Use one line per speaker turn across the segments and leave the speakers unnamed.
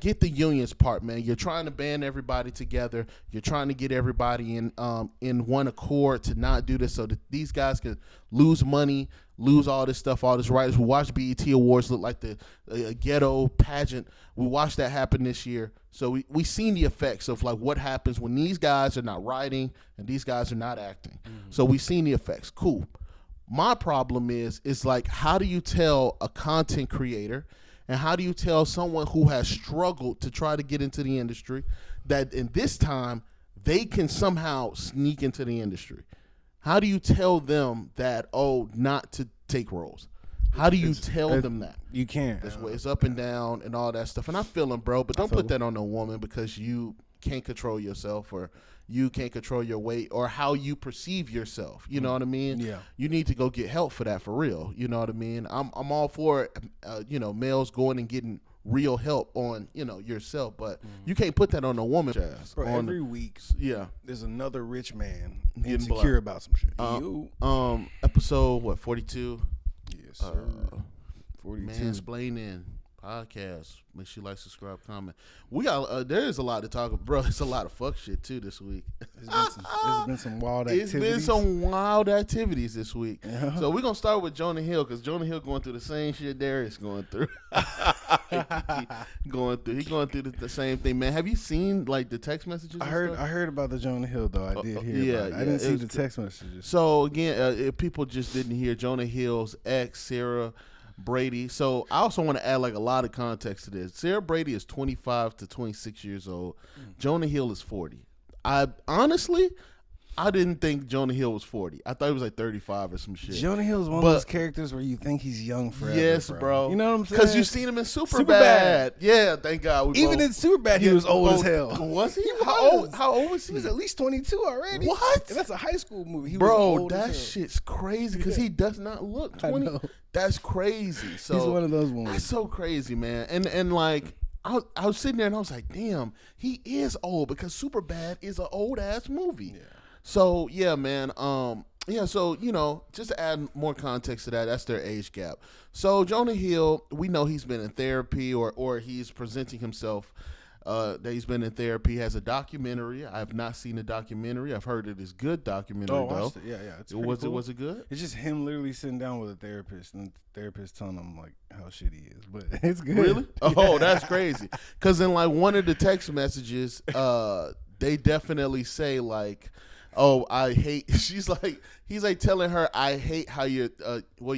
get the unions part, man. You're trying to band everybody together. You're trying to get everybody in one accord to not do this so that these guys can lose money, lose all this stuff, all this writers. We watched BET Awards look like the ghetto pageant. We watched that happen this year. So we seen the effects of like what happens when these guys are not writing and these guys are not acting. So we've seen the effects. Cool. My problem is like, how do you tell a content creator and how do you tell someone who has struggled to try to get into the industry that in this time they can somehow sneak into the industry? How do you tell them that, not to take roles? How do you tell them that?
You can't.
This way, it's up and down and all that stuff. And I feel them, bro, but don't put that on a woman because you can't control yourself or you can't control your weight or how you perceive yourself. You know what I mean?
Yeah.
You need to go get help for that for real. You know what I mean? I'm all for, males going and getting real help on, yourself, but you can't put that on a woman.
Bro, every week, there's another rich man insecure about some shit.
Episode 42?
Yes, sir. 42.
Mansplaining podcast. Make sure you like, subscribe, comment. We got there is a lot to talk about, bro. It's a lot of fuck shit too this week.
There's been some wild activities.
It's been some wild activities this week. So we're gonna start with Jonah Hill because Jonah Hill going through the same shit Darius going through. He going through the same thing, man. Have you seen like the text messages?
I heard about the Jonah Hill though. I did hear. About it. I didn't see the text messages.
So again, if people just didn't hear, Jonah Hill's ex Sarah Brady. So I also want to add like a lot of context to this. Sarah Brady is 25 to 26 years old. Jonah Hill is 40. I didn't think Jonah Hill was 40. I thought he was like 35 or some shit.
Jonah Hill is one of those characters where you think he's young forever.
Yes, bro.
You know what I'm saying?
Because you've seen him in Superbad. Yeah, thank God.
Even in Superbad, he was old as hell.
Was he? How old was he?
He was at least 22 already.
What?
And that's a high school movie.
Bro, that shit's crazy because he does not look 20.
I know.
That's crazy. So
he's one of those ones.
That's so crazy, man. And like, I was sitting there and I was like, damn, he is old because Superbad is an old ass movie. Yeah. So yeah, man. So just to add more context to that, that's their age gap. So Jonah Hill, we know he's been in therapy or he's presenting himself that he's been in therapy. He has a documentary. I have not seen the documentary. I've heard it is good documentary though.
Yeah. It's
was
cool.
Was it good?
It's just him literally sitting down with a therapist and the therapist telling him like how shit he is. But it's good.
Really? Oh, that's crazy. Because in like one of the text messages, they definitely say like, oh, I hate. He's like telling her, I hate how your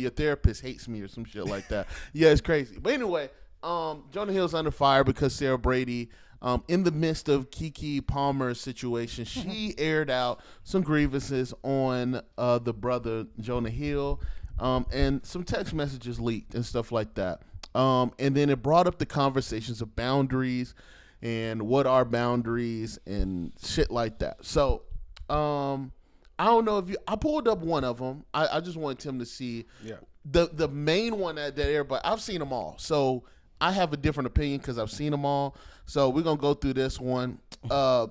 therapist hates me or some shit like that. Yeah, it's crazy. But anyway, Jonah Hill's under fire because Sarah Brady, in the midst of Keke Palmer's situation, she aired out some grievances on the brother Jonah Hill, and some text messages leaked and stuff like that. And then it brought up the conversations of boundaries and what are boundaries and shit like that. So. I don't know if I pulled up one of them. I just wanted Tim to see the main one that everybody, I've seen them all. So I have a different opinion because I've seen them all. So we're going to go through this one.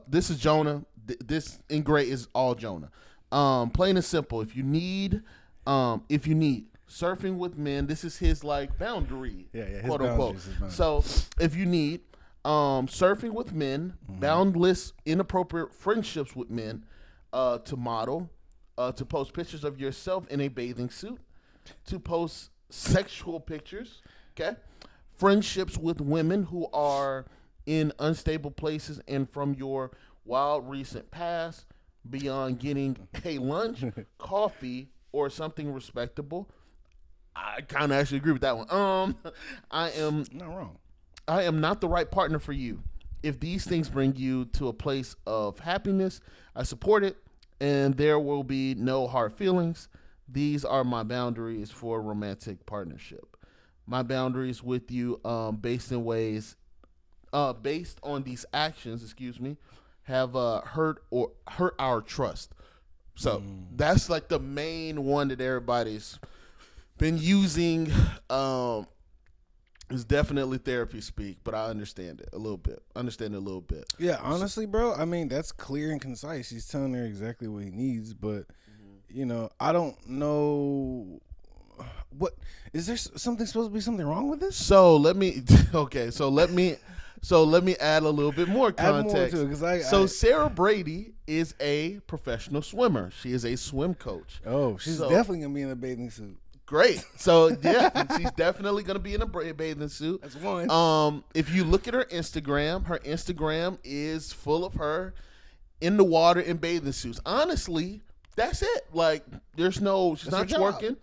This is Jonah. This in gray is all Jonah. Plain and simple. If you need surfing with men, this is his like boundary.
His
quote unquote.
boundaries.
So if you need surfing with men, boundless, inappropriate friendships with men, to model, to post pictures of yourself in a bathing suit, to post sexual pictures, okay? Friendships with women who are in unstable places and from your wild recent past, beyond getting a lunch, coffee, or something respectable. I kind of actually agree with that one. I am
not wrong.
I am not the right partner for you. If these things bring you to a place of happiness, I support it, and there will be no hard feelings. These are my boundaries for a romantic partnership. My boundaries with you, based on these actions, have hurt our trust. So that's like the main one that everybody's been using. It's definitely therapy speak, but I understand it a little bit.
Yeah, honestly, bro, I mean, that's clear and concise. He's telling her exactly what he needs, but, I don't know. What is there something supposed to be something wrong with this?
So let me So let me add a little bit more context.
Add more to it,
so Sarah Brady is a professional swimmer. She is a swim coach.
Oh, she's definitely gonna be in a bathing suit.
Great. So yeah, she's definitely gonna be in a bathing suit.
That's one.
If you look at her Instagram is full of her in the water in bathing suits. Honestly, that's it. Like, she's not twerking.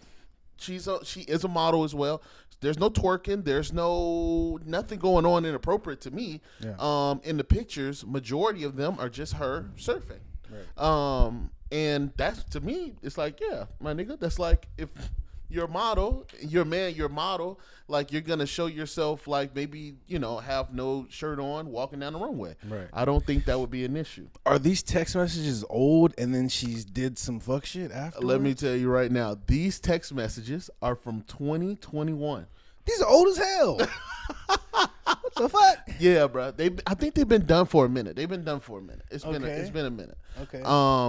She is a model as well. There's no twerking. There's nothing going on inappropriate to me. Yeah. In the pictures, majority of them are just her surfing. Right. And that's, to me, it's like, yeah, my nigga, that's like, if you're a model, you're a model, like, you're gonna show yourself, like, maybe, have no shirt on walking down the runway. Right. I don't think that would be an issue.
Are these text messages old and then she did some fuck shit after?
Let me tell you right now, these text messages are from 2021.
These are old as hell. What the fuck?
Yeah, bro. I think they've been done for a minute. It's been a minute.
Okay.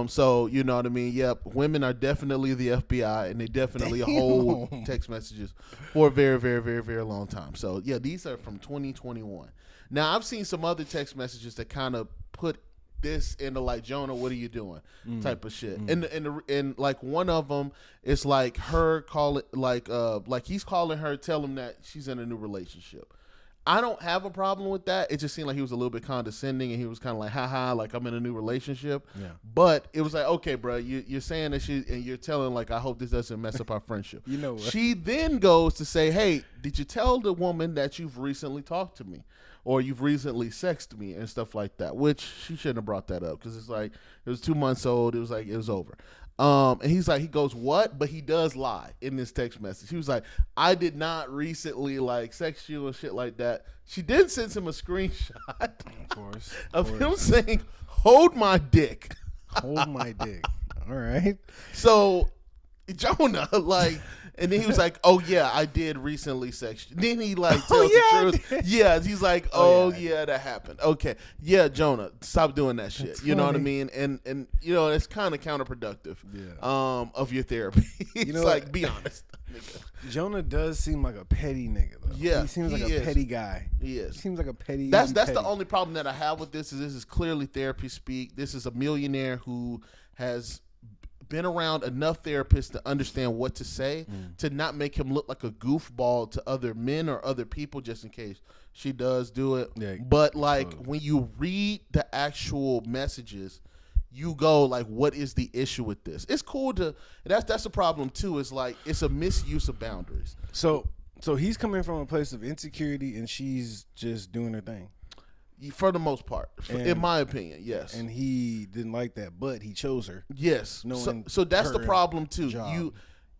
So you know what I mean? Yep. Women are definitely the FBI, and they definitely hold text messages for a very, very, very, very long time. So yeah, these are from 2021. Now I've seen some other text messages that kind of put this into like, Jonah, what are you doing? Type of shit. And like one of them is like her calling, like he's calling her, tell him that she's in a new relationship. I don't have a problem with that. It just seemed like he was a little bit condescending, and he was kind of like, haha, like, I'm in a new relationship. Yeah. But it was like, okay, bro, you're saying that and you're telling, like, I hope this doesn't mess up our friendship. You know what? She then goes to say, hey, did you tell the woman that you've recently talked to me? Or you've recently sexted me and stuff like that, which she shouldn't have brought that up, because it's like, it was 2 months old. It was like, it was over. And he's like, he goes, what? But he does lie in this text message. He was like, I did not recently like sex you and shit like that. She did send him a screenshot of him saying, hold my dick.
Hold my dick. All right.
So Jonah, like, and then he was like, oh yeah, I did recently sex you. Then he like tells the truth. Yeah, he's like, yeah, that happened. Okay. Yeah, Jonah, stop doing that shit. That's know what I mean? And it's kind of counterproductive of your therapy. It's like, be honest.
Jonah does seem like a petty nigga though. Yeah. He seems like a petty guy.
He is.
He seems like a petty.
That's the only problem that I have with this is clearly therapy speak. This is a millionaire who has been around enough therapists to understand what to say, to not make him look like a goofball to other men or other people, just in case she does do it. Yeah, but like when you read the actual messages, you go like, what is the issue with this? It's cool that's the problem too, is like, it's a misuse of boundaries.
So he's coming from a place of insecurity and she's just doing her thing.
For the most part, in my opinion, yes.
And he didn't like that, but he chose her.
Yes. So that's the problem too. Job.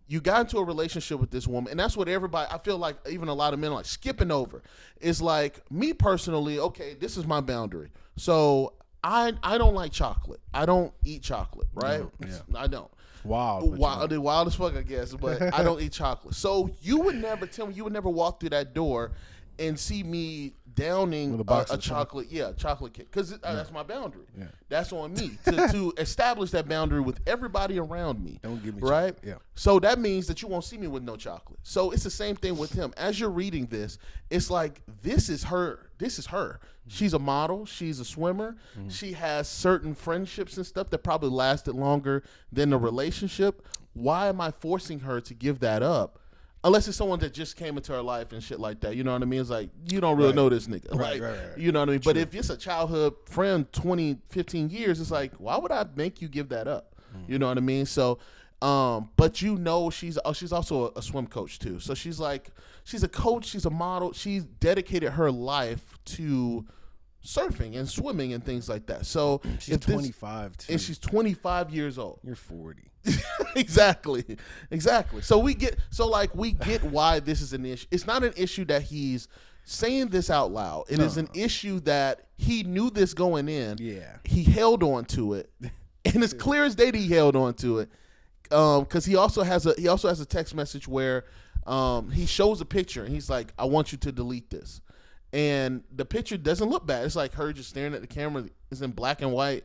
You got into a relationship with this woman, and that's what everybody, I feel like even a lot of men are like skipping over. It's like, me personally, okay, this is my boundary. So I don't like chocolate. I don't eat chocolate, right? No, yeah. I don't.
Wild
as fuck, I guess, but I don't eat chocolate. So you would never walk through that door and see me downing a chocolate cake, because that's my boundary. Yeah. That's on me to establish that boundary with everybody around me. Don't give me right. Yeah. So that means that you won't see me with no chocolate. So it's the same thing with him. As you're reading this, it's like, this is her. She's a model. She's a swimmer. Mm-hmm. She has certain friendships and stuff that probably lasted longer than the relationship. Why am I forcing her to give that up? Unless it's someone that just came into her life and shit like that. You know what I mean? It's like, you don't really know this nigga. Right. You know what I mean? True. But if it's a childhood friend, 20, 15 years, it's like, why would I make you give that up? You know what I mean? So, but she's also a swim coach too. So she's a coach, she's a model. She's dedicated her life to surfing and swimming and things like that. So
she's 25 too.
And she's 25 years old.
You're 40.
Exactly. So we get why this is an issue. It's not an issue that he's saying this out loud. It is an issue that he knew this going in. Yeah. He held on to it. And it's clear as day that he held on to it. Because he also has a text message where he shows a picture and he's like, I want you to delete this. And the picture doesn't look bad. It's like her just staring at the camera. It's in black and white.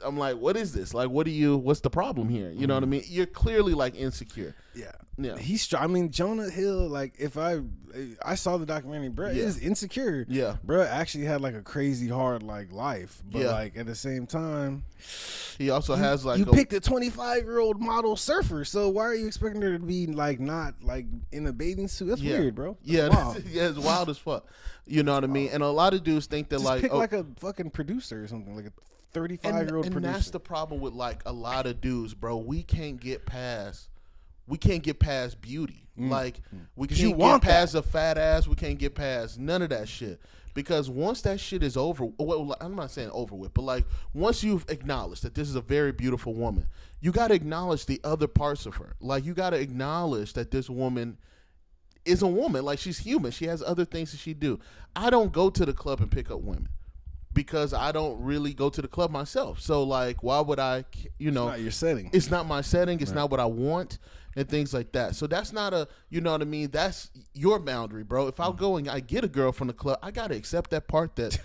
I'm like, what is this? Like, what's the problem here? You know what I mean? You're clearly like insecure.
Yeah.
Yeah.
I mean, Jonah Hill, like, if I saw the documentary, bro, is insecure.
Yeah.
Bro actually had like a crazy hard like life. But like at the same time,
he also has like
you picked a 25-year-old model surfer, so why are you expecting her to be like not like in a bathing suit? That's weird, bro. That's wild.
It's wild as fuck. You know what I mean? And a lot of dudes think that
just pick like a fucking producer or something, like a 35-year-old producer.
And that's the problem with like a lot of dudes, bro. We can't get past beauty. Like we can't get past a fat ass. We can't get past none of that shit. Because once that shit is over, well, I'm not saying over with, but like once you've acknowledged that this is a very beautiful woman, you got to acknowledge the other parts of her. Like you got to acknowledge that this woman is a woman. Like she's human. She has other things that she do. I don't go to the club and pick up women because I don't really go to the club myself. So like, why would I? You know,
it's not your setting.
It's not my setting. It's not what I want. And things like that. So that's not a, you know what I mean? That's your boundary, bro. If I go and I get a girl from the club, I got to accept that part that,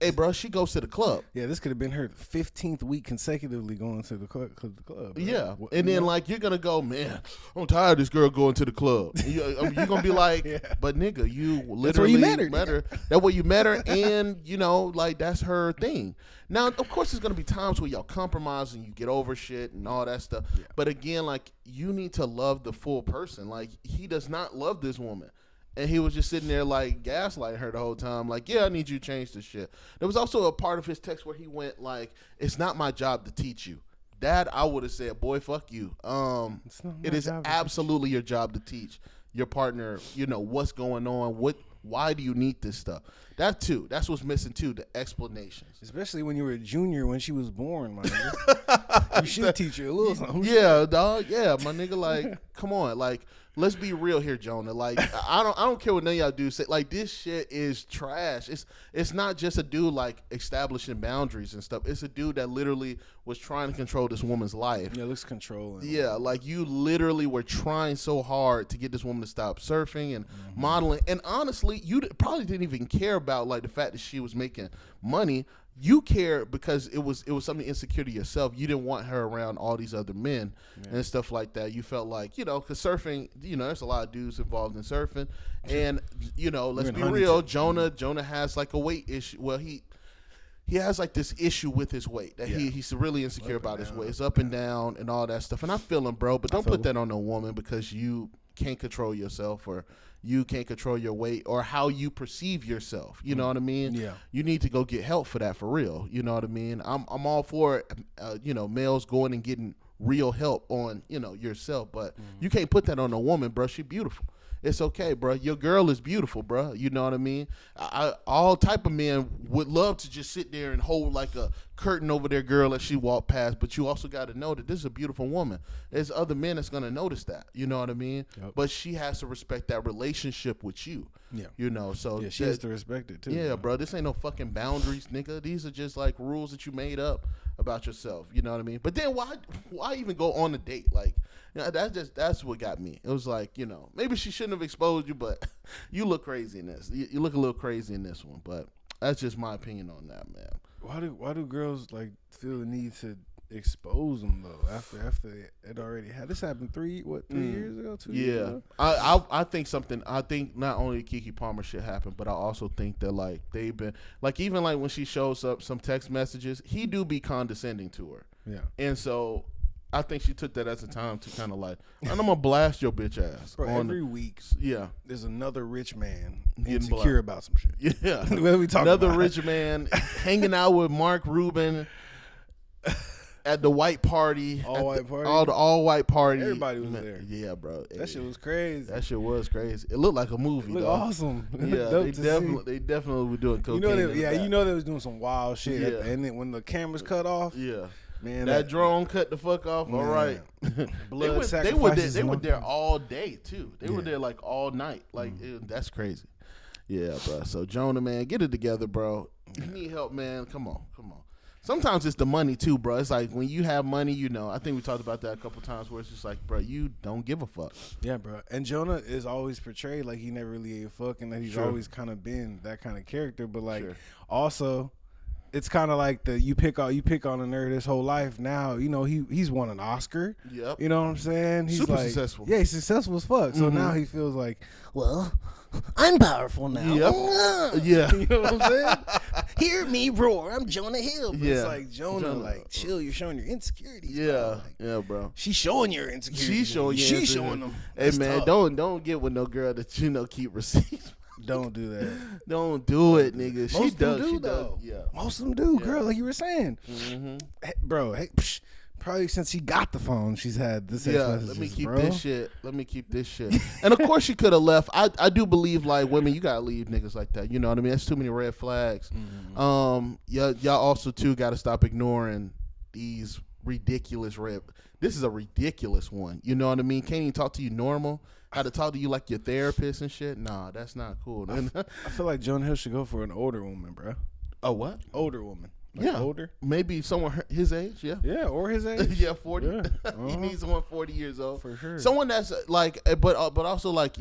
hey, bro, she goes to the club.
Yeah, this could have been her 15th week consecutively going to the club. Bro.
Yeah. And then, like, you're going to go, man, I'm tired of this girl going to the club. You're going to be like, but nigga, you literally met her. That's where you met her. And, you know, like, that's her thing. Now, of course, there's going to be times where y'all compromise and you get over shit and all that stuff. Yeah. But again, like, you need to love the full person. Like, he does not love this woman. And he was just sitting there, like, gaslighting her the whole time. Like, yeah, I need you to change this shit. There was also a part of his text where he went, like, it's not my job to teach you. That, I would have said, boy, fuck you. It is absolutely your job to teach your partner, you know, what's going on, why do you need this stuff? That too. That's what's missing too, the explanations.
Especially when you were a junior when she was born, my nigga. You should teach her a little something.
Yeah, dog. Yeah, my nigga, like, come on. Like, let's be real here, Jonah. Like, I don't care what none of y'all do say. Like, this shit is trash. It's not just a dude like establishing boundaries and stuff. It's a dude that literally was trying to control this woman's life.
Yeah, it looks controlling.
Yeah, like you literally were trying so hard to get this woman to stop surfing and modeling. And honestly, you probably didn't even care about like the fact that she was making money. You care because it was something insecure to yourself. You didn't want her around all these other men and stuff like that. You felt like, you know, because surfing, you know, there's a lot of dudes involved in surfing. And, you know, let's be real, Jonah has like a weight issue. Well, he has like this issue with his weight that he's really insecure about his weight. It's up and down and all that stuff. And I feel him, bro, but don't put that on a woman because you can't control yourself or you can't control your weight or how you perceive yourself. You know what I mean?
Yeah.
You need to go get help for that for real. You know what I mean? I'm all for you know, males going and getting real help on, you know, yourself, but you can't put that on a woman, bro. She beautiful. It's okay, bro. Your girl is beautiful, bro. You know what I mean? All type of men would love to just sit there and hold like a curtain over their girl as she walk past, but you also got to know that this is a beautiful woman. There's other men that's going to notice that. You know what I mean? Yep. But she has to respect that relationship with you. Yeah. You know, so
yeah, she has to respect it too.
Yeah, bro. This ain't no fucking boundaries, nigga. These are just like rules that you made up about yourself. You know what I mean? But then why even go on a date? Like, you know, that's what got me. It was like, you know, maybe she shouldn't have exposed you, but you look crazy in this. You look a little crazy in this one. But that's just my opinion on that, man.
Why do girls like feel the need to expose them though after it already had this happened 3 years ago, 2 years ago?
I think not only Keke Palmer shit happened, but I also think that like they've been like, even like when she shows up some text messages, he do be condescending to her. Yeah. And so I think she took that as a time to kind of like, I'm gonna blast your bitch ass.
Bro, every week, there's another rich man
getting
insecure about some shit.
Yeah,
what are we talking
another
about?
Rich man hanging out with Mark Rubin at the white party, all white party.
Everybody was there.
Yeah, bro.
That shit was crazy.
That shit was crazy. It looked like a movie.
It looked awesome.
Yeah, they definitely were doing cocaine.
You know they was doing some wild shit. Yeah. And then when the cameras cut off.
Yeah. Man, that drone cut the fuck off. Man. All right.
Blood
they were there all day too. They were there like all night. Like that's crazy. Yeah, bro. So Jonah, man, get it together, bro. You need help, man. Come on. sometimes it's the money too, bro. It's like when you have money, you know. I think we talked about that a couple times where it's just like, bro, you don't give a fuck.
Yeah, bro. And Jonah is always portrayed like he never really gave a fuck, and that he's always kind of been that kind of character. But like, also, it's kind of like you pick on a nerd his whole life. Now, you know, he's won an Oscar.
Yep.
You know what I'm saying? He's
super
like,
successful.
Yeah, he's successful as fuck. So now he feels like, well, I'm powerful now.
Yep. Yeah.
You know what I'm saying? Hear me roar. I'm Jonah Hill. But it's
Yeah.
like, Jonah, like, chill. You're showing your insecurities.
Yeah.
Bro. Like,
Yeah, bro.
she's showing your insecurities.
She's showing
them.
Hey,
That's
man,
tough.
don't get with no girl that you know keep receipts.
Don't do that.
Don't do it, nigga.
Most
She
of them
does.
do,
She
though.
does. Yeah.
Most of them do,
Yeah.
girl, like you were saying.
Mm-hmm.
Hey, bro, probably since she got the phone, she's had this text messages,
let me keep
bro.
this shit. Let me keep this shit. And of course she could have left. I do believe like women, you gotta leave niggas like that. You know what I mean? That's too many red flags.
Mm-hmm.
Y'all also too gotta stop ignoring these ridiculous This is a ridiculous one. You know what I mean? Can't even talk to you normal. How to talk to you like your therapist and shit. Nah, that's not cool.
I feel like Jonah Hill should go for an older woman, bro.
Oh, what?
Older woman. Like
Yeah.
older.
Maybe someone his age. Yeah.
Yeah, or his age.
Yeah, 40.
Yeah.
He needs someone 40 years old.
For sure.
Someone that's like, but also like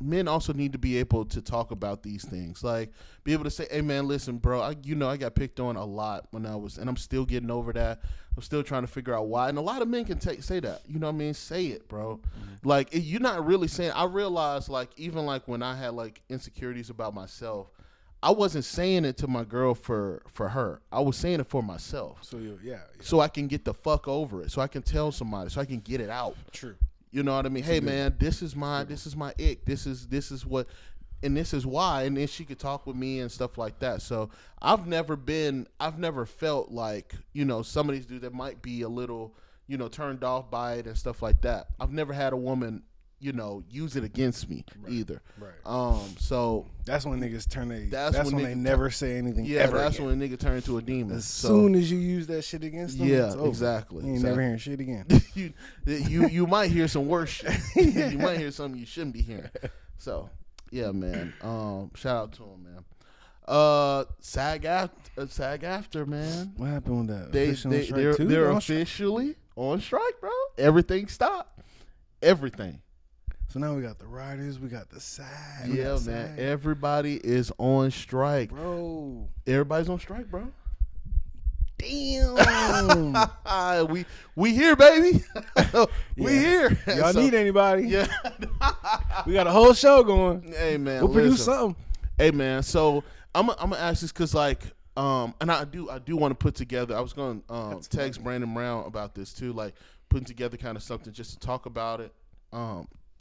men also need to be able to talk about these things. Like be able to say, hey man, listen, bro, I got picked on a lot when and I'm still getting over that. I'm still trying to figure out why. And a lot of men can say that, you know what I mean? Say it, bro. Mm-hmm. Like you're not really saying, I realized like, even like when I had like insecurities about myself, I wasn't saying it to my girl for her. I was saying it for myself.
So
so I can get the fuck over it. So I can tell somebody. So I can get it out.
True.
You know what I mean? Hey man, this is my ick. This is what, and this is why. And then she could talk with me and stuff like that. So I've never felt like, you know, some of these dudes that might be a little, you know, turned off by it and stuff like that. I've never had a woman, you know, use it against me either.
Right.
So
that's when niggas turn
That's when
they never say anything.
Yeah,
ever
that's
again.
when a nigga turn into a demon.
As soon as you use that shit against them,
yeah,
it's over.
exactly.
You ain't never hearing shit again.
you might hear some worse shit. You might hear something you shouldn't be hearing. So yeah, man. Shout out to him, man. SAG AFTRA, man.
What happened with that?
They're officially on strike, bro. Everything stopped. Everything.
So now we got the writers, we got the SAG.
Yeah, man. Everybody is on strike,
bro.
Everybody's on strike, bro.
Damn.
we here, baby. We here.
Y'all need anybody?
Yeah.
We got a whole show going.
Hey man,
we'll produce something.
Hey man, so I'm gonna ask this because like and I do want to put together. I was gonna text Brandon Brown about this too, like putting together kind of something just to talk about it.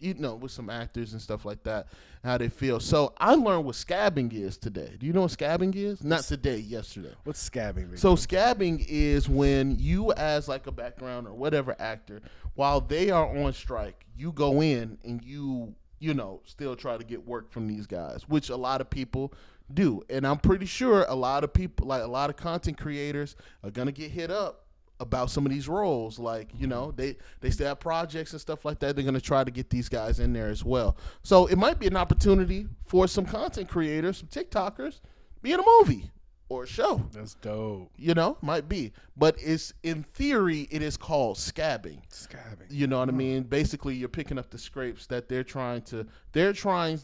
You know, with some actors and stuff like that, how they feel. So I learned what scabbing is today. Do you know what scabbing is? Not today, yesterday.
What's scabbing?
So scabbing is when you, as like a background or whatever actor, while they are on strike, you go in and you know, still try to get work from these guys, which a lot of people do. And I'm pretty sure a lot of people, like a lot of content creators, are gonna get hit up about some of these roles. Like, you know, they still have projects and stuff like that. They're going to try to get these guys in there as well. So it might be an opportunity for some content creators, some TikTokers, be in a movie or a show.
That's dope.
You know, might be. But it's, in theory, it is called scabbing.
Scabbing.
You know what I mean? Basically, you're picking up the scrapes that they're trying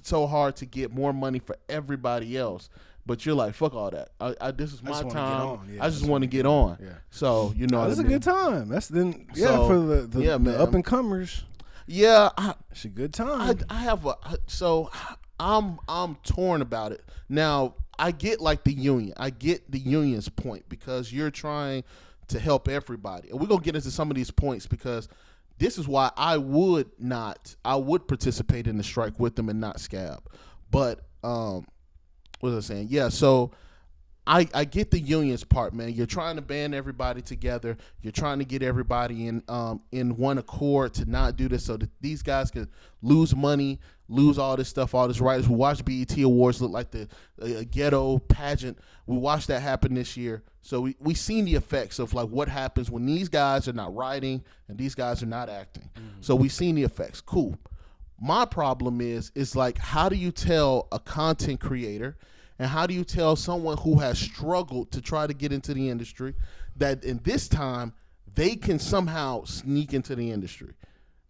so hard to get more money for everybody else. But you're like, fuck all that. This is my time. I just want to get on. Yeah. So, you know,
that's a good time. That's then,
so,
for the up and comers.
Yeah,
it's a good time.
I'm torn about it. Now, I get like the union. I get the union's point because you're trying to help everybody, and we're gonna get into some of these points because this is why I would participate in the strike with them and not scab, but what was I saying? Yeah, so I get the union's part, man. You're trying to band everybody together. You're trying to get everybody in one accord to not do this so that these guys can lose money, lose all this stuff, all this writers. We watched BET Awards look like the ghetto pageant. We watched that happen this year. So we seen the effects of like what happens when these guys are not writing and these guys are not acting. Mm-hmm. So we seen the effects. Cool. My problem is like, how do you tell a content creator And how do you tell someone who has struggled to try to get into the industry that in this time they can somehow sneak into the industry?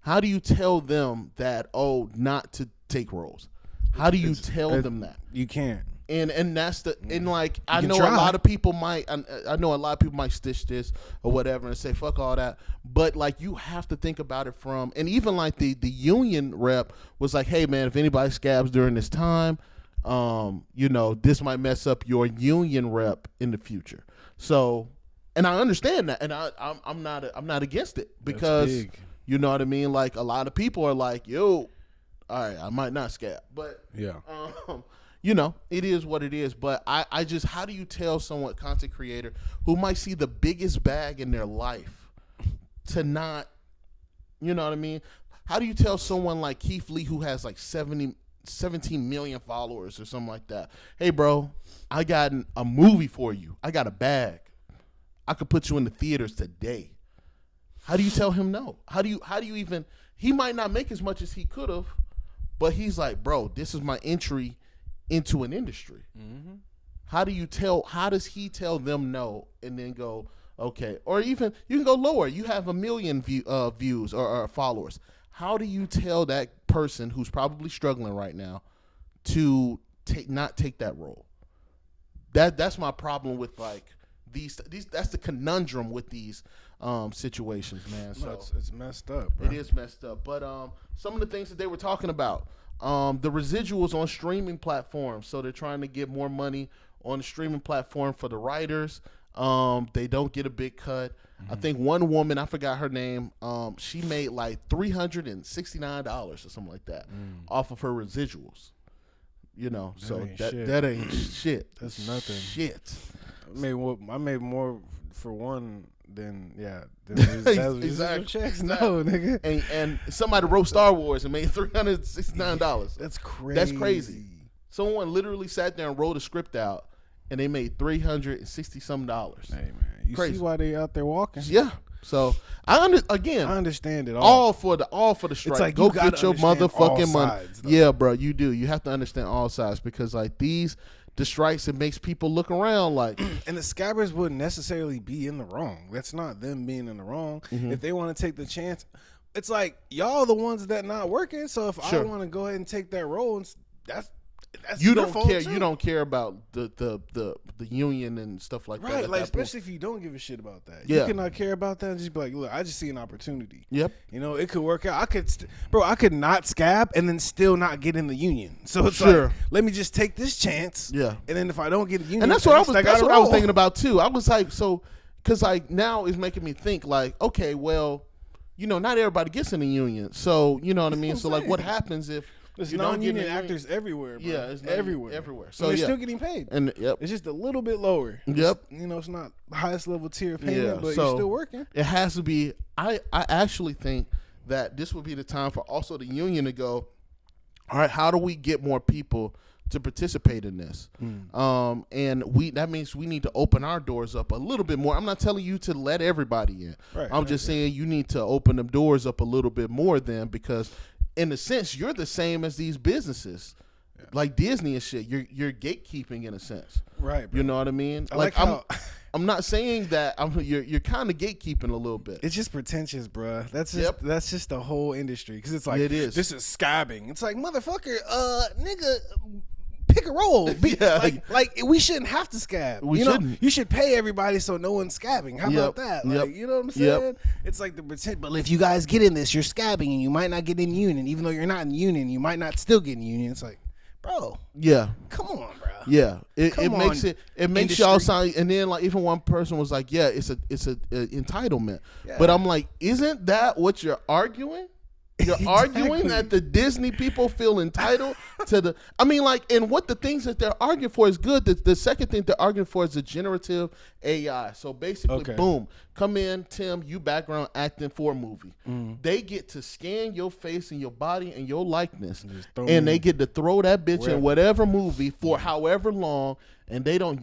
How do you tell them that, not to take roles? How do you tell them that?
You can't.
And that's the and like I know a lot of people might stitch this or whatever and say fuck all that, but like you have to think about it from, and even like the union rep was like, hey man, if anybody scabs during this time, this might mess up your union rep in the future. So, and I understand that, and I'm not against it, because you know what I mean. Like a lot of people are like, yo, all right, I might not scab, but yeah. It is what it is. But I just, how do you tell someone, content creator, who might see the biggest bag in their life to not, you know what I mean? How do you tell someone like Keith Lee, who has like 17 million followers or something like that, hey bro, I got a movie for you. I got a bag. I could put you in the theaters today. How do you tell him no? How do you even, he might not make as much as he could have, but he's like, bro, this is my entry into an industry. Mm-hmm. How does he tell them no and then go, okay? Or even you can go lower. You have 1 million views or followers. How do you tell that person who's probably struggling right now to not take that role? That's my problem with like these. That's the conundrum with these situations, man. So
it's messed up, bro.
It is messed up. But some of the things that they were talking about. The residuals on streaming platforms, so they're trying to get more money on the streaming platform for the writers. They don't get a big cut. Mm-hmm. I think one woman, I forgot her name, she made like $369 or something like that off of her residuals. That ain't shit.
That's nothing.
Shit.
I made more for one than exactly. Checks. No, nigga.
And somebody wrote Star Wars and made $369.
That's crazy.
That's crazy. Someone literally sat there and wrote a script out, and they made $360-some.
Hey man, you crazy. See why they out there walking?
Yeah. So I
understand it all.
All for the strike. It's like go get your motherfucking money. Yeah, bro, you do. You have to understand all sides, because like the strikes, it makes people look around like.
And the scabbers wouldn't necessarily be in the wrong. That's not them being in the wrong. Mm-hmm. If they want to take the chance, it's like y'all the ones that not working. So if I want to go ahead and take that role, that's
you don't care. Too. You don't care about the union and stuff like that.
Right, like especially if you don't give a shit about that. Yeah. You cannot care about that and just be like, look, I just see an opportunity.
Yep.
It could work out. I could not scab and then still not get in the union. So it's like, let me just take this chance.
Yeah.
And then if I don't get a union,
and that's what I was thinking about too. I was like, because like now it's making me think like, okay, well, not everybody gets in the union. So you know what I mean. So like, what happens if
there's non-union actors everywhere, bro. Yeah, it's everywhere. So they're still getting paid. And it's just a little bit lower.
Yep.
It's not the highest level tier payment, but you're still working.
It has to be. I actually think that this would be the time for also the union to go, all right, how do we get more people to participate in this? And that means we need to open our doors up a little bit more. I'm not telling you to let everybody in. Right, I'm just saying you need to open them doors up a little bit more then, because in a sense, you're the same as these businesses, like Disney and shit. You're gatekeeping in a sense,
right? Bro.
You know what I mean? I'm not saying that. You're kind of gatekeeping a little bit.
It's just pretentious, bro. That's just the whole industry, because it's like this is scabbing. It's like, motherfucker, nigga. Pick a role. Like we shouldn't have to scab. We shouldn't. You should pay everybody so no one's scabbing. How about that? Like, you know what I'm saying? It's like the pretend. But if you guys get in this, you're scabbing, and you might not get in the union. Even though you're not in the union, you might not still get in the union. It's like, bro.
Yeah.
Come on, bro.
Yeah. It makes y'all sound. And then like even one person was like, yeah, it's a entitlement. Yeah. But I'm like, isn't that what you're arguing? You're arguing that the Disney people feel entitled to the. I mean, like, and what the things that they're arguing for is good. The second thing they're arguing for is a generative AI. So basically, boom, come in, Tim, you background acting for a movie. They get to scan your face and your body and your likeness, and they get to throw that bitch in whatever movie for however long, and they don't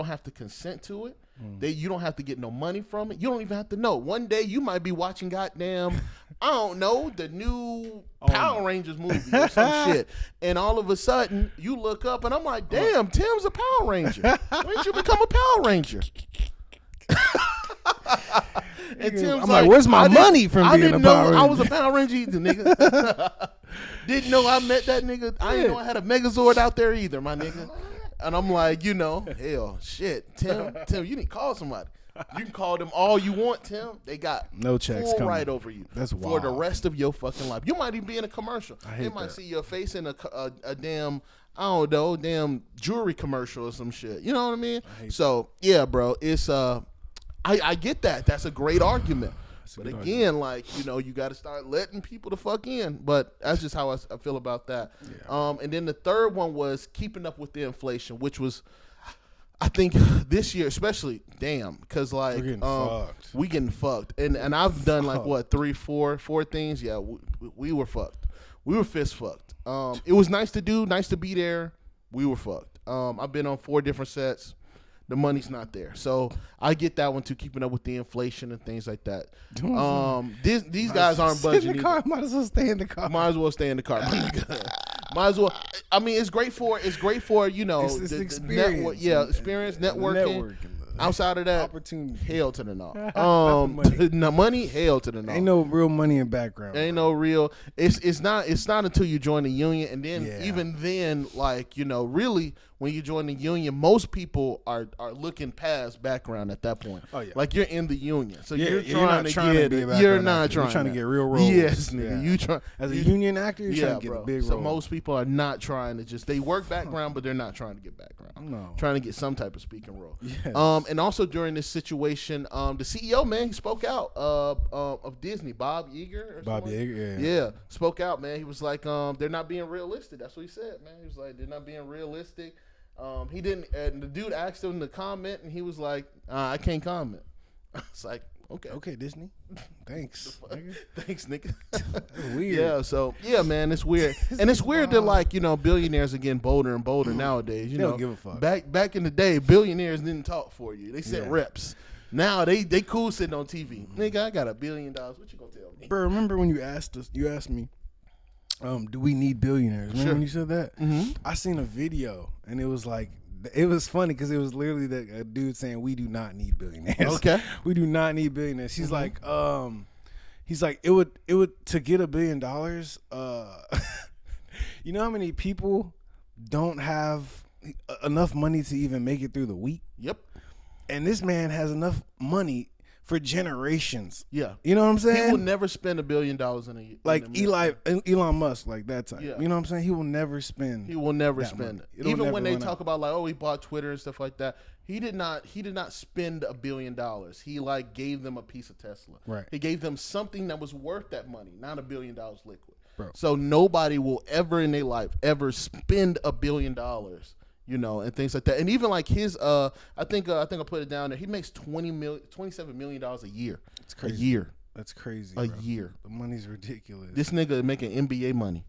have to consent to it. You don't have to get no money from it. You don't even have to know. One day you might be watching goddamn, I don't know, the new Power Rangers movie or some shit. And all of a sudden you look up and I'm like, damn, Tim's a Power Ranger. When did you become a Power Ranger? And Tim's
I'm like, where's my money from being a Power Ranger?
I was a Power Ranger either, nigga. Didn't know I met that nigga. I didn't know I had a Megazord out there either, my nigga. And I'm like, hell, shit, Tim, you need to call somebody. You can call them all you want, Tim. They got
no checks
full
coming
right over you.
That's
for
wild.
the rest of your fucking life. You might even be in a commercial. They might
that.
see your face in a damn, I don't know, damn jewelry commercial or some shit. You know what I mean? So yeah, bro, it's I get that. That's a great argument. But again, like, you got to start letting people the fuck in. But that's just how I feel about that. Yeah. And then the third one was keeping up with the inflation, which was, I think this year especially, because like we getting fucked. And I've done like what, four things. Yeah, we were fucked. We were fist fucked. It was nice to be there. We were fucked. I've been on 4 different sets. The money's not there. So I get that one too, keeping up with the inflation and things like that. These guys aren't budging.
In the car, might as well stay in the car.
Might as well stay in the car. Might as well. I mean, it's great for
it's
the
experience.
Network, experience, networking. Outside of that,
opportunity.
Hell to the no. Money, hell to the no.
Ain't no real money in background.
Ain't no real. It's not until you join the union, and then even then, like really, when you join the union, most people are looking past background at that point. Oh yeah, like you're in the union, so you're trying to get. You're not trying
to get real roles.
Yes, nigga. You try
as a union actor. You're trying to get a big role.
So most people are not trying to they work background, but they're not trying to get background.
No,
trying to get some type of speaking role.
Yes.
And also during this situation, the CEO, man, he spoke out of Disney, Bob Iger.
Bob Iger,
yeah, spoke out, man. He was like, they're not being realistic. That's what he said, man. He was like, they're not being realistic. He didn't. And the dude asked him to comment, and he was like, I can't comment. It's like,
okay, Disney. Thanks.
Thanks, nigga.
Weird.
Yeah, so man, it's weird. And it's weird that like, billionaires are getting bolder and bolder nowadays.
They don't give a fuck.
Back in the day, billionaires didn't talk for you. They sent reps. Now they cool sitting on TV. Nigga, I got $1 billion. What you gonna tell me?
Bro, remember when you asked me, do we need billionaires? Remember when you said that?
Mm-hmm. I
seen a video and it was like, it was funny because it was literally a dude saying we do not need billionaires.
Okay,
we do not need billionaires. He's like, he's like, it would to get $1 billion. You know how many people don't have enough money to even make it through the week?
Yep.
And this man has enough money for generations.
Yeah.
You know what I'm saying?
He will never spend $1 billion in a year.
Like Elon Musk, like that type. Yeah. You know what I'm saying? He will never spend.
He will never spend it. Even when they talk about like, he bought Twitter and stuff like that. He did not spend $1 billion. He like gave them a piece of Tesla.
Right.
He gave them something that was worth that money, not $1 billion liquid.
Bro.
So nobody will ever in their life ever spend $1 billion. And things like that. And even like his, I think I put it down there. He makes $27 million a year.
It's crazy.
A year.
That's crazy.
A year.
The money's ridiculous.
This nigga making NBA money.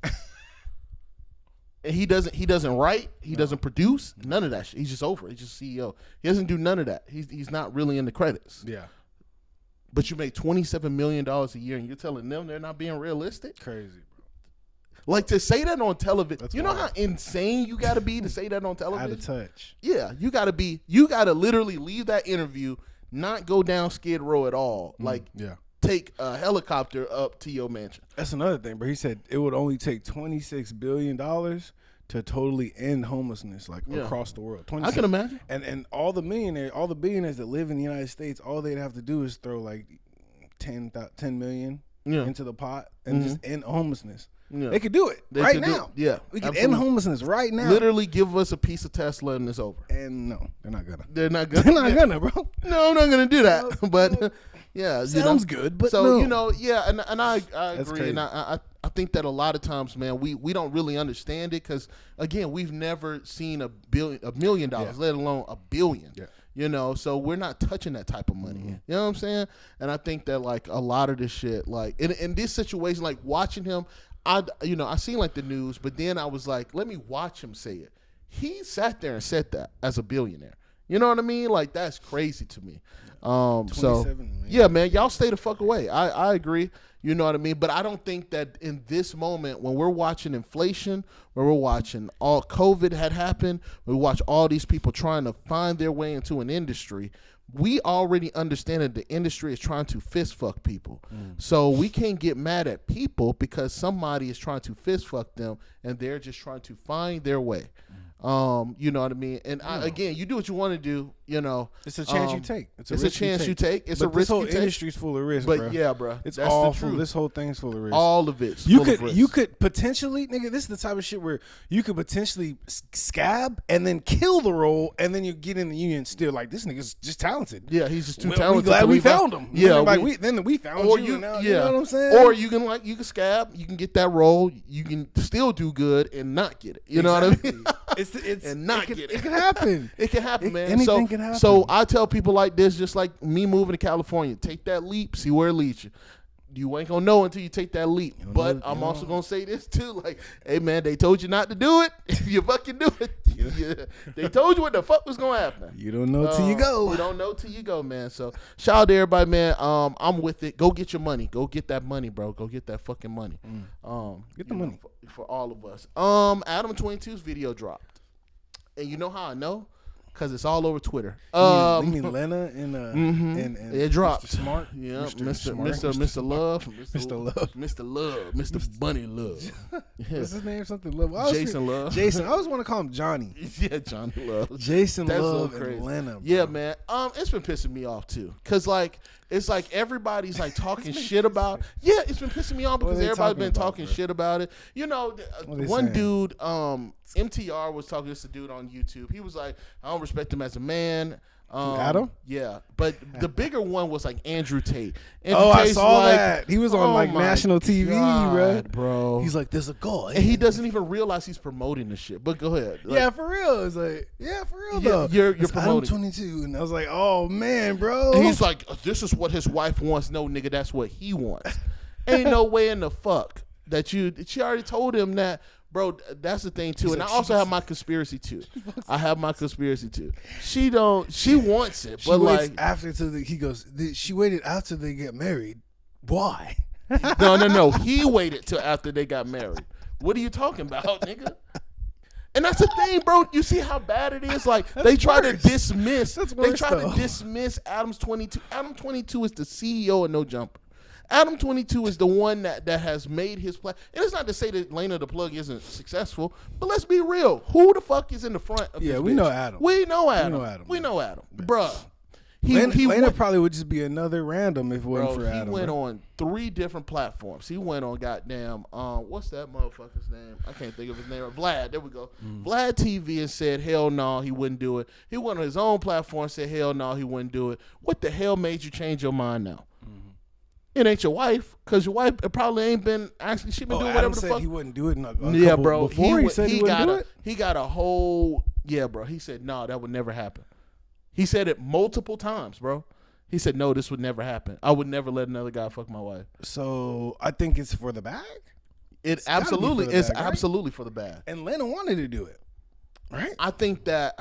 And he doesn't write. He doesn't produce. None of that shit. He's just over. He's just CEO. He doesn't do none of that. He's not really in the credits.
Yeah.
But you make $27 million a year, and you're telling them they're not being realistic?
Crazy.
Like to say that on television,
that's
you know
wild.
how insane you got to be to say that on television?
Out of touch.
Yeah, you got to literally leave that interview, not go down Skid Row at all. Take a helicopter up to your mansion.
That's another thing, bro. He said it would only take $26 billion to totally end homelessness, across the world. 26.
I can imagine.
And all the billionaires that live in the United States, all they'd have to do is throw like 10 million into the pot and just end homelessness. Yeah. They could do it right now. We could end homelessness right now.
Literally give us a piece of Tesla and it's over.
And no, they're not gonna.
They're not gonna.
They're not gonna, bro.
No, I'm not gonna do that. No, but yeah,
sounds good. But
so
no.
And I agree.
Crazy.
And I think that a lot of times, man, we don't really understand it because again, we've never seen $1 million, let alone $1 billion. Yeah. So we're not touching that type of money. Mm-hmm. You know what I'm saying? And I think that like a lot of this shit, like in this situation, like watching him. I seen like the news, but then I was like, let me watch him say it. He sat there and said that as a billionaire. You know what I mean? Like, that's crazy to me. So
man.
yeah, man, y'all stay the fuck away. I agree. You know what I mean? But I don't think that in this moment, when we're watching inflation, when we're watching all COVID had happened, we watch all these people trying to find their way into an industry, we already understand that the industry is trying to fist fuck people. So we can't get mad at people because somebody is trying to fist fuck them and they're just trying to find their way. You know what I mean? And again, you do what you want to do, you know.
It's a chance you take.
It's a chance you take. It's a risk you take.
This whole industry's full of risk,
but
bro.
Yeah, bro.
It's
that's
all
the truth.
full. This whole thing's full of risk.
All of it.
You could potentially, nigga, this is the type of shit where you could potentially scab and then kill the role and then you get in the union still like, this nigga's just talented.
Yeah, he's just too talented.
We glad we found him.
Yeah.
Then we found you now. You know what I'm saying?
Or you can scab, you can get that role, you can still do good and not get it. You know what I mean?
It can happen.
It can happen, man.
Anything can happen.
So I tell people like this, just like me moving to California, take that leap, see where it leads you. You ain't gonna know until you take that leap. But I'm also gonna say this too, like, hey man, they told you not to do it. If you fucking do it, they told you what the fuck was gonna happen.
You don't know till you go.
You don't know till you go, man. So shout out to everybody, man. I'm with it. Go get your money. Go get that money, bro. Go get that fucking money.
Get the money
for all of us. Adam 22's video dropped, and you know how I know? Because it's all over Twitter.
You mean Lena and
it dropped.
Mr. Smart?
Yeah,
Mr.
Love.
Mr. Love.
Mr. Bunny Love. Yeah.
What's his name? Something Love.
Jason Love.
Jason. I always want to call him Johnny.
Yeah, Johnny Love.
Jason
That's
Love
so crazy.
and Lena. Bro.
Yeah, man. It's been pissing me off too. Cause like it's like everybody's like talking shit about. Yeah, it's been pissing me off because everybody's been talking shit about it. You know, one dude, MTR was talking to this dude on YouTube. He was like, I don't respect him as a man.
Adam?
Yeah, but the bigger one was like Andrew Tate.
I saw that. He was on like national TV,
bro.
He's like, there's a guy.
And he doesn't even realize he's promoting the shit. But go ahead.
Like, yeah, for real. It's like, for real though.
You're promoting.
I'm 22. And I was like, oh man, bro.
And he's like, this is what his wife wants. No, nigga, that's what he wants. Ain't no way in the fuck that she already told him that. Bro, that's the thing too, and I also have my conspiracy too. She wants it, but like
after he goes. She waited after they get married. Why?
No. He waited till after they got married. What are you talking about, nigga? And that's the thing, bro. You see how bad it is? Like they try to dismiss. They try to dismiss Adam's 22. Adam 22 is the CEO of No Jumper. Adam 22 is the one that has made his play. And it's not to say that Lena the Plug isn't successful, but let's be real. Who the fuck is in the front of this
we
bitch?
know Adam.
We know Adam. Bruh.
Lena probably would just be another random if it wasn't for Adam.
He went on 3 different platforms. He went on goddamn, what's that motherfucker's name? I can't think of his name. Vlad, there we go. Vlad TV and said, hell no, he wouldn't do it. He went on his own platform and said, hell no, he wouldn't do it. What the hell made you change your mind now? It ain't your wife, because your wife probably ain't been actually. She been doing whatever the fuck.
He wouldn't do it.
Yeah, bro.
Before he said he wouldn't do it.
He got a whole. Yeah, bro. He said no, that would never happen. He said it multiple times, bro. He said no, this would never happen. I would never let another guy fuck my wife.
So I think it's for the bag.
It's absolutely for the bag.
And Lena wanted to do it, right?
I think that.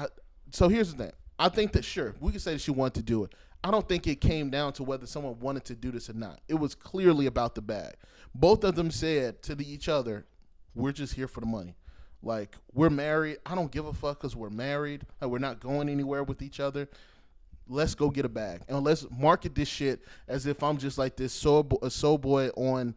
So here's the thing. I think that sure we can say that she wanted to do it. I don't think it came down to whether someone wanted to do this or not. It was clearly about the bag. Both of them said to each other, we're just here for the money. Like, we're married. I don't give a fuck because we're married. Like, we're not going anywhere with each other. Let's go get a bag. And let's market this shit as if I'm just like this soul boy on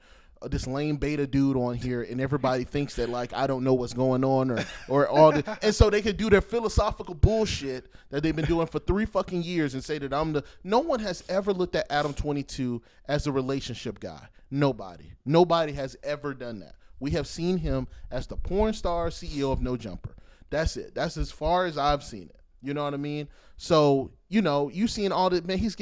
this lame beta dude on here, and everybody thinks that like I don't know what's going on or all this, and so they can do their philosophical bullshit that they've been doing for 3 fucking years and say that I'm the. No one has ever looked at Adam 22 as a relationship guy. Nobody has ever done that. We have seen him as the porn star CEO of No Jumper. That's it. That's as far as I've seen it. You know what I mean? So you know, you seen all that, man. He's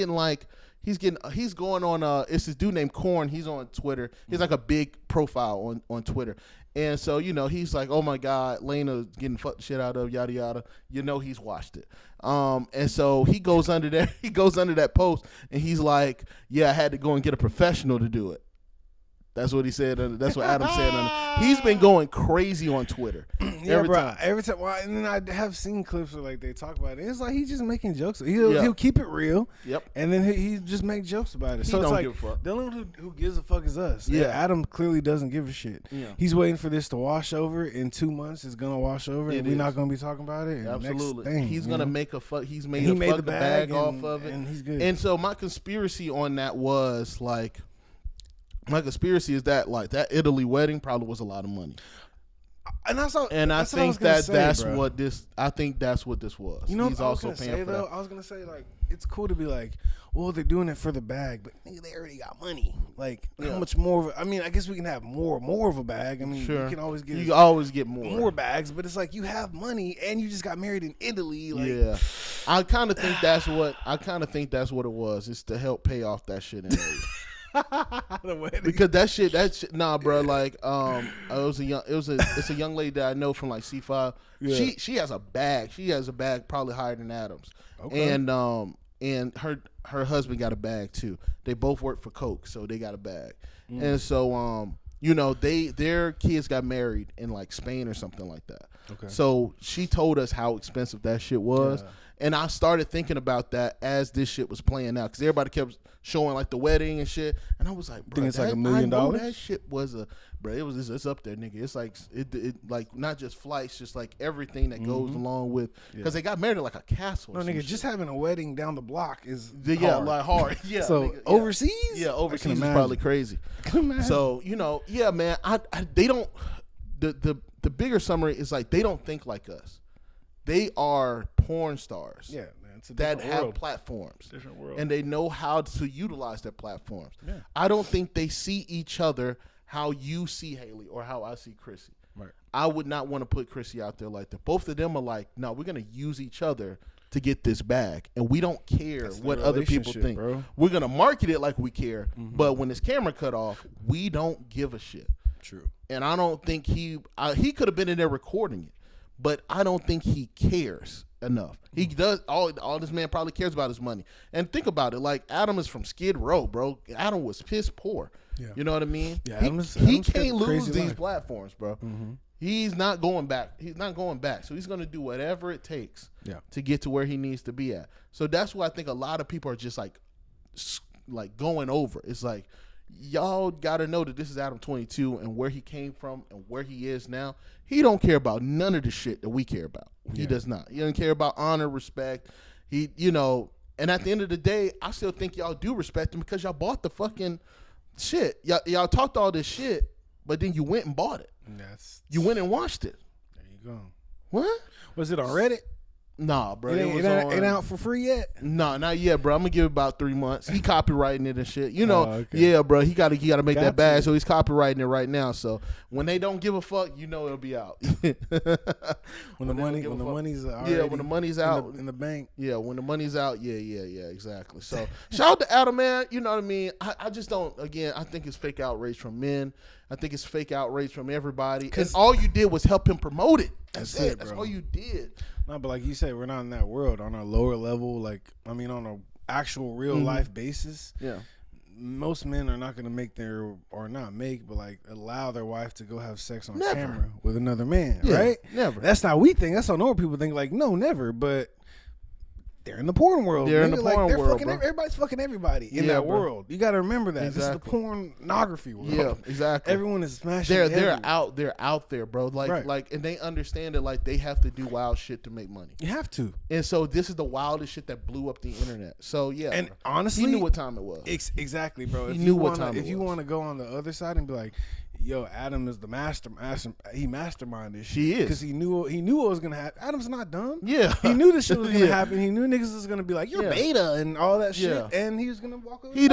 going on it's this dude named Korn. He's on Twitter. He's like a big profile on Twitter. And so, you know, he's like, oh my God, Lena getting fucked shit out of, yada yada. You know he's watched it. And so he goes under that post and he's like, yeah, I had to go and get a professional to do it. That's what he said. That's what Adam said. He's been going crazy on Twitter.
Every time. Well, and then I have seen clips where like they talk about it. It's like he's just making jokes. He'll keep it real.
Yep.
And then he just make jokes about it. So it's like the only one who gives a fuck is us.
Yeah.
Adam clearly doesn't give a shit.
Yeah.
He's waiting for this to wash over. In 2 months, it's gonna wash over, and we're not gonna be talking about it. And
absolutely.
Next thing,
he's gonna make a fuck. He made the bag off of it,
and he's good.
And so my conspiracy on that was like. My conspiracy is that like that Italy wedding probably was a lot of money,
and I
think that's what this. I think that's what this was.
You know,
he's also paying for that.
I was gonna say like it's cool to be like, well, they're doing it for the bag, but nigga, they already got money. Like how much more? I mean, I guess we can have more of a bag. I mean,
sure.
you can
always get
more bags, but it's like you have money and you just got married in Italy. Like,
yeah, I kind of think that's what it was. It's to help pay off that shit in Italy. Because that shit, nah, bro. Like, it's a young lady that I know from like C5. Yeah. She has a bag. She has a bag probably higher than Adam's. Okay. And her husband got a bag too. They both work for Coke, so they got a bag. And so their kids got married in like Spain or something like that. Okay. So she told us how expensive that shit was. Yeah. And I started thinking about that as this shit was playing out, because everybody kept showing like the wedding and shit, and I was like, bro,
it's like $1 million.
That shit was it's up there, nigga. It's like it like not just flights, just like everything that goes along with, because they got married in like a castle.
No, nigga, just having a wedding down the block is
hard. Yeah.
So
nigga,
overseas,
overseas is probably crazy. So man, they don't. The bigger summary is like they don't think like us. They are porn stars that have platforms, and they know how to utilize their platforms. Yeah. I don't think they see each other how you see Haley or how I see Chrissy. Right. I would not want to put Chrissy out there like that. Both of them are like, no, we're going to use each other to get this bag, and we don't care what other people think. Bro. We're going to market it like we care, but when his camera cut off, we don't give a shit.
True.
And I don't think he could have been in there recording it. But I don't think he cares enough. He does all this man probably cares about his money. And think about it, like Adam is from Skid Row, bro. Adam was piss poor. Yeah. You know what I mean? Yeah, he can't lose these platforms, bro. Mm-hmm. He's not going back. So he's going to do whatever it takes to get to where he needs to be at. So that's why I think a lot of people are just like going over. It's like, y'all got to know that this is Adam 22 and where he came from and where he is now. He don't care about none of the shit that we care about. He does not. He doesn't care about honor, respect. And at the end of the day, I still think y'all do respect him because y'all bought the fucking shit. Y'all talked all this shit, but then you went and bought it. You went and watched it.
There you go.
What?
Was it on Reddit?
Nah, bro.
It ain't out for free yet?
Nah, not yet, bro. I'm gonna give it about 3 months. He copywriting it and shit. Yeah, bro. He gotta make that bag, so he's copywriting it right now. So when they don't give a fuck, it'll be out.
when the money's out in the bank.
Yeah, when the money's out, yeah, exactly. So shout out to Adam, man. You know what I mean? I just don't. Again, I think it's fake outrage from men. I think it's fake outrage from everybody. And all you did was help him promote it. That's it. That's all you did.
No, but like you said, we're not in that world. On a lower level, on an actual real life basis, most men are not going to allow their wife to go have sex on camera with another man, right?
Never.
That's not we think. That's how normal people think. Like, no, never. But they're in the porn world.
They're in the porn world, bro.
Everybody's fucking everybody in that world. You got to remember that. Exactly. This is the pornography world.
Yeah, exactly.
Everyone is smashing.
They're out there, bro. And they understand that like they have to do wild shit to make money.
You have to.
And so this is the wildest shit that blew up the internet. So yeah,
and honestly,
he knew what time it was.
Exactly, bro.
He knew what time it was.
If you want to go on the other side and be like, yo, Adam is the master. He masterminded this shit.
He is.
Because he knew what was going to happen. Adam's not dumb.
Yeah.
He knew this shit was going to happen. He knew niggas was going to be like, you're beta and all that shit. Yeah. And he was going to walk over.
He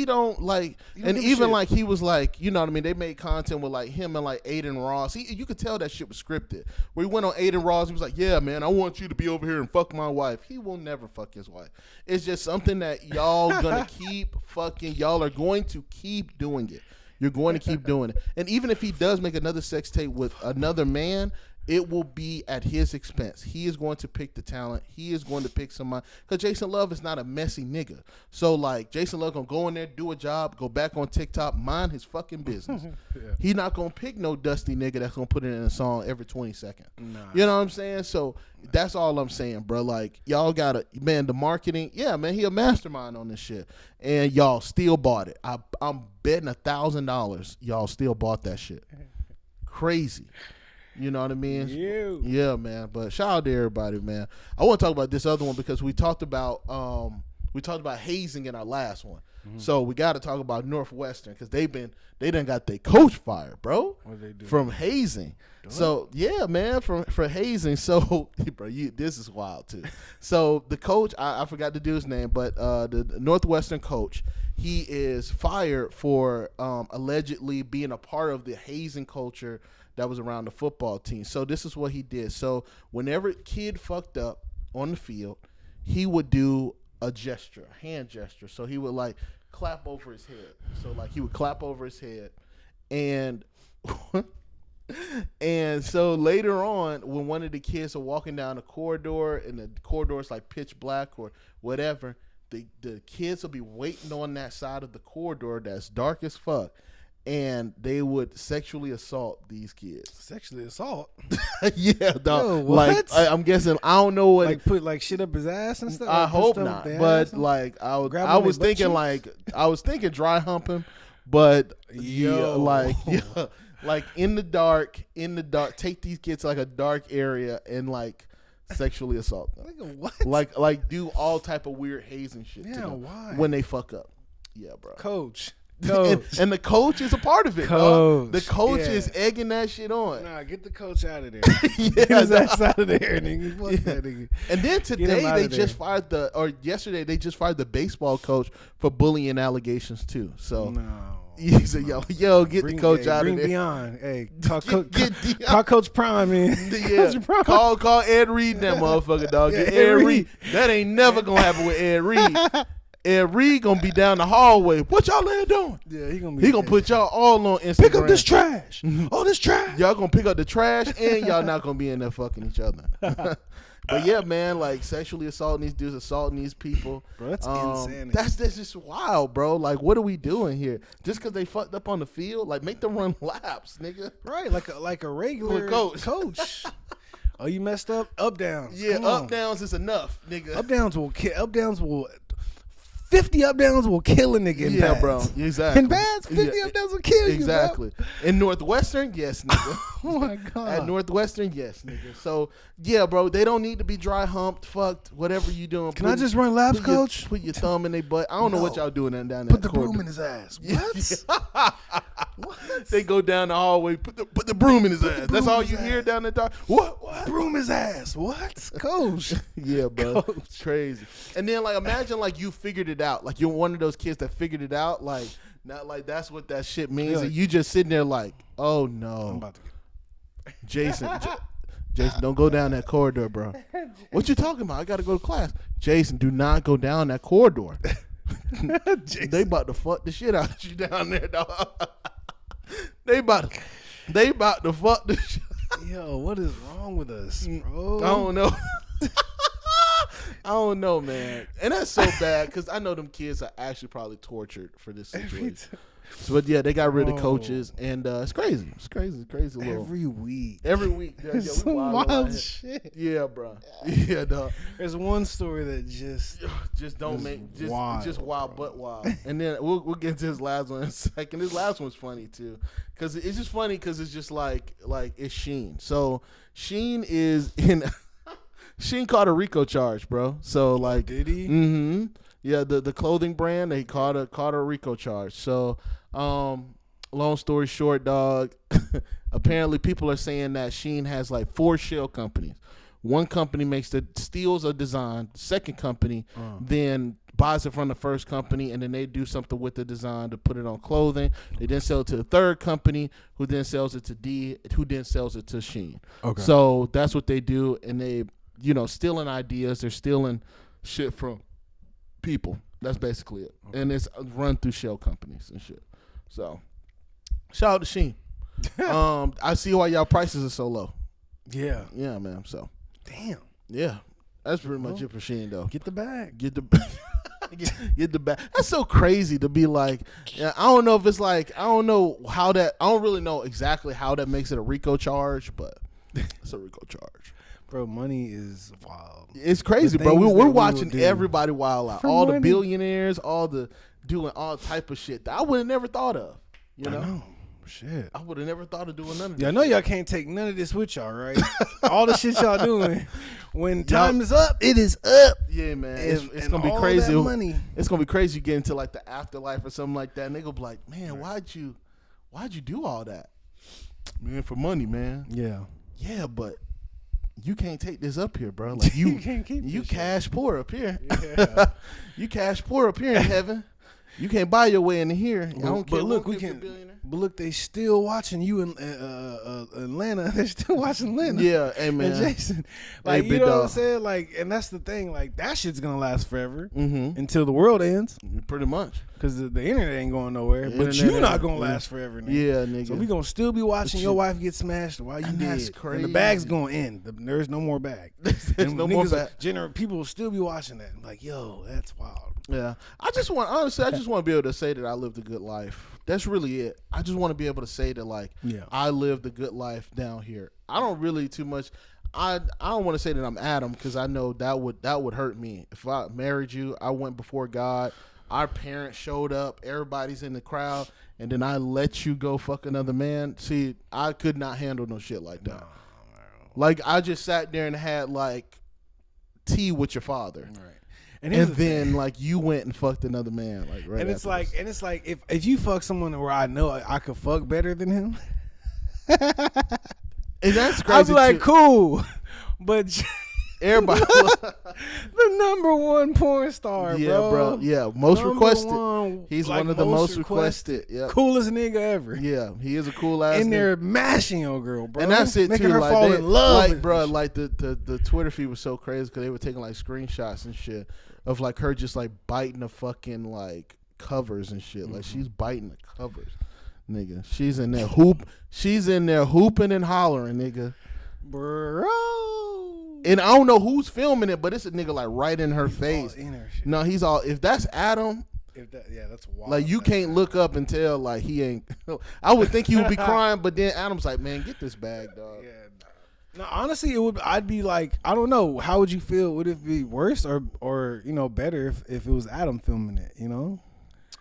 don't like, and even like he was like, you know what I mean? They made content with like him and like Aiden Ross. You could tell that shit was scripted. Where he went on Aiden Ross, he was like, yeah, man, I want you to be over here and fuck my wife. He will never fuck his wife. It's just something that y'all gonna keep fucking, y'all are going to keep doing it. You're going to keep doing it. And even if he does make another sex tape with another man, it will be at his expense. He is going to pick the talent. He is going to pick somebody. Because Jason Love is not a messy nigga. So, like, Jason Love going to go in there, do a job, go back on TikTok, mind his fucking business. He not going to pick no dusty nigga that's going to put it in a song every 20 seconds. Nah. You know what I'm saying? So, that's all I'm saying, bro. Like, y'all got to, man, the marketing, yeah, man, he a mastermind on this shit. And y'all still bought it. I'm betting $1,000 y'all still bought that shit. Crazy. You know what I mean? Yeah, man. But shout out to everybody, man. I want to talk about this other one because we talked about hazing in our last one. Mm-hmm. So we got to talk about Northwestern because they done got their coach fired, bro.
What they do?
From hazing. So yeah, man, for hazing. So bro, this is wild too. So the coach, I forgot the dude's name, but the Northwestern coach, he is fired for allegedly being a part of the hazing culture that was around the football team. So this is what he did. So whenever a kid fucked up on the field, he would do a gesture, a hand gesture. So he would like clap over his head. So like he would clap over his head, and and so later on, when one of the kids are walking down a corridor and the corridor is like pitch black or whatever, the kids will be waiting on that side of the corridor that's dark as fuck. And they would sexually assault these kids.
Sexually assault?
Yeah, dog.
Yo, what?
Like I'm guessing. I don't know what.
Like put like shit up his ass and stuff.
I hope not. But like I was thinking dry humping, but like in the dark. Take these kids to like a dark area and like sexually assault them.
What?
Like do all type of weird hazing shit.
Yeah,
to them
why?
When they fuck up. Yeah, bro.
Coach.
And the coach is a part of it. Coach. The coach is egging that shit on.
Nah, get the coach out of there. Get his ass out of there, nigga. Fuck that nigga.
And then yesterday they just fired the baseball coach for bullying allegations too. So he said, yo, get the coach out of there.
Bring Dion. Hey, call Coach Prime, man.
Yeah. Call Ed Reed, that motherfucker, dog. Get Ed Reed. That ain't never gonna happen with Ed Reed. Ed Reed gonna be down the hallway. What y'all there doing?
Yeah, he
gonna put y'all all on Instagram.
Pick up this trash. Oh, this trash.
Y'all gonna pick up the trash, and y'all not gonna be in there fucking each other. But yeah, man, like sexually assaulting these dudes, assaulting these people.
Bro, that's insanity.
That's just wild, bro. Like, what are we doing here? Just because they fucked up on the field, like make them run laps, nigga.
Right, like a regular coach. Oh, you messed up? Up downs.
Yeah, up downs is enough, nigga.
Up downs will kill. Up downs will. 50 up downs will kill a nigga in
pads.
Bro.
Exactly.
In pads, 50 up downs will kill you,
exactly. Bro. In Northwestern, yes, nigga.
Oh, my God.
At Northwestern, yes, nigga. So, yeah, bro, they don't need to be dry humped, fucked, whatever you doing.
Can I just run laps, coach?
Put your thumb in their butt. I don't know what y'all doing down there.
Put the broom in his ass. What?
What? They go down the hallway, put the broom in his ass. That's all you hear down the door. What?
Broom his ass. What? Coach.
Yeah, bro. Coach. Crazy. And then, like, imagine, like, you figured it out. Like, you're one of those kids that figured it out. Like, not like that's what that shit means. And you just sitting there like, oh, no.
I'm about to get...
Jason, don't go down that corridor, bro. What you talking about? I got to go to class. Jason, do not go down that corridor. They about to fuck the shit out of you down there, dog. They about to fuck the shit.
Yo, what is wrong with us, bro?
I don't know. I don't know, man. And that's so bad because I know them kids are actually probably tortured for this situation. But yeah, they got rid of coaches, and it's crazy. It's crazy.
Every week.
Yeah,
some wild shit.
Yeah, bro. Yeah, dog.
There's one story that
just don't make just wild, but wild. And then we'll get to this last one in a second. This last one's funny too, because it's just funny because it's just like it's Sheen. So Sheen is in. Sheen caught a RICO charge, bro. So like,
did he?
Mm-hmm. Yeah, the clothing brand, they caught a RICO charge. So, long story short, dog. Apparently, people are saying that Sheen has like 4 shell companies. One company steals a design. The second company then buys it from the first company, and then they do something with the design to put it on clothing. They then sell it to the third company, who then sells it to D, who then sells it to Sheen. Okay. So that's what they do, and they, stealing ideas. They're stealing shit from people. That's basically it. Okay. And it's run through shell companies and shit. So, shout out to Sheen. I see why y'all prices are so low.
Yeah.
Yeah, man. So.
Damn.
Yeah. That's pretty much it for Sheen, though.
Get the bag.
Get the bag. That's so crazy to be like, yeah, I don't know if it's like, I don't really know exactly how that makes it a RICO charge, but it's a RICO charge.
Bro, money is wild.
It's crazy, bro. We're watching everybody wild out. All the billionaires, doing all type of shit that I would have never thought of. You know?
Shit.
I would have never thought of doing none of
this.
I
know y'all can't take none of this with y'all, right? All the shit y'all doing. When time is up, it is up.
Yeah, man. It's gonna be crazy. It's gonna be crazy. You get into like the afterlife or something like that, and they gonna be like, "Man, why'd you do all that? Man, for money, man."
Yeah.
Yeah, but you can't take this up here, bro. Like you
can't keep
you
this
cash
shit.
Poor up here.
Yeah.
You cash poor up here in heaven. You can't buy your way into here. I don't care.
But look, But look, they still watching you in Atlanta. They're still watching Atlanta.
Yeah, hey man,
and Jason. Like, you know what I'm saying? Like, and that's the thing. Like, that shit's gonna last forever until the world ends.
Pretty much.
Because the internet ain't going nowhere. But you're not gonna last forever, nigga.
Yeah, nigga.
So we gonna still be watching your wife get smashed while you dead.
That's crazy.
And the bag's gonna end. There's no more bag.
There's no more bag.
People will still be watching that. Like, yo, that's wild.
Yeah, I just want to be able to say that I lived a good life. That's really it. I just want to be able to say that, like, I lived a good life down here. I don't really too much. I don't want to say that I'm Adam, because I know that would hurt me. If I married you, I went before God. Our parents showed up. Everybody's in the crowd, and then I let you go fuck another man. See, I could not handle no shit like that. No. Like, I just sat there and had like tea with your father.
Right.
And then like you went and fucked another man, like right.
And it's like if you fuck someone where I know I could fuck better than him,
and that's crazy.
I'd be like, cool, but
everybody,
the number one porn star,
bro. Yeah, most requested. He's like one of the most requested. Yeah,
coolest nigga ever.
Yeah, he is a cool ass.
And they're mashing your girl, bro.
And that's it
making
too.
Her
like
fall in love,
like bro. Like the Twitter feed was so crazy because they were taking like screenshots and shit of like her just like biting the fucking like covers and shit. Like she's biting the covers, nigga. She's in there hooping and hollering, nigga.
Bro.
And I don't know who's filming it, but it's a nigga like right in her face.
In her shit.
No, he's all. If that's Adam,
that's wild.
Like you can't look up and tell like he ain't. I would think he would be crying, but then Adam's like, man, get this bag, dog.
Yeah. No, honestly, I'd be like, I don't know. How would you feel? Would it be worse or better if it was Adam filming it? You know.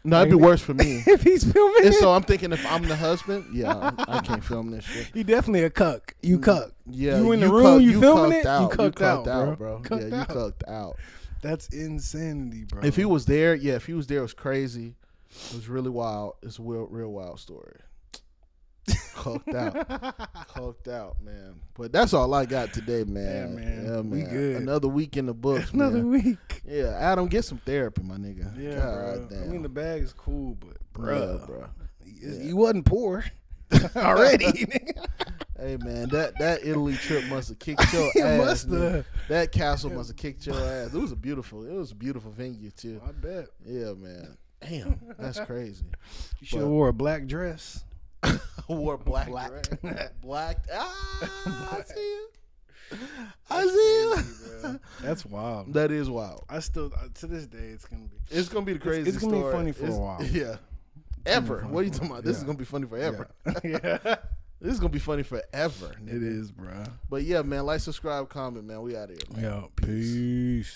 No, it'd be worse for me
if he's filming it.
So I'm thinking if I'm the husband, I can't film this shit.
You definitely a cuck. You cuck.
Yeah,
you in the room, you filming it.
Out.
You cucked out,
bro.
Cucked
you
out.
cucked out.
That's insanity, bro.
If he was there, it was crazy. It was really wild. It's a real wild story. Coked out, man. But that's all I got today, man.
Yeah, man.
We
good.
Another week in the books,
Another
man.
week.
Yeah, Adam, get some therapy, my nigga.
Yeah,
God,
bro.
damn.
I mean, the bag is cool, but bro.
Yeah.
You wasn't poor already.
Hey, man, that Italy trip must have kicked your ass. That castle must have kicked your ass. It was a beautiful venue too.
I bet.
Yeah, man. Damn, that's crazy.
You should have wore a black dress.
I wore a black dress. Black. I see you. I see you.
That's wild.
That is wild.
I still, to this day, it's gonna be
the craziest.
It's gonna
story.
be funny for a while.
Yeah. Ever. What are you talking about? This is gonna be funny forever.
Yeah.
This is gonna be funny forever.
It is, bro.
But yeah, man, like, subscribe, comment, man. We out of here, man.
Yo, peace.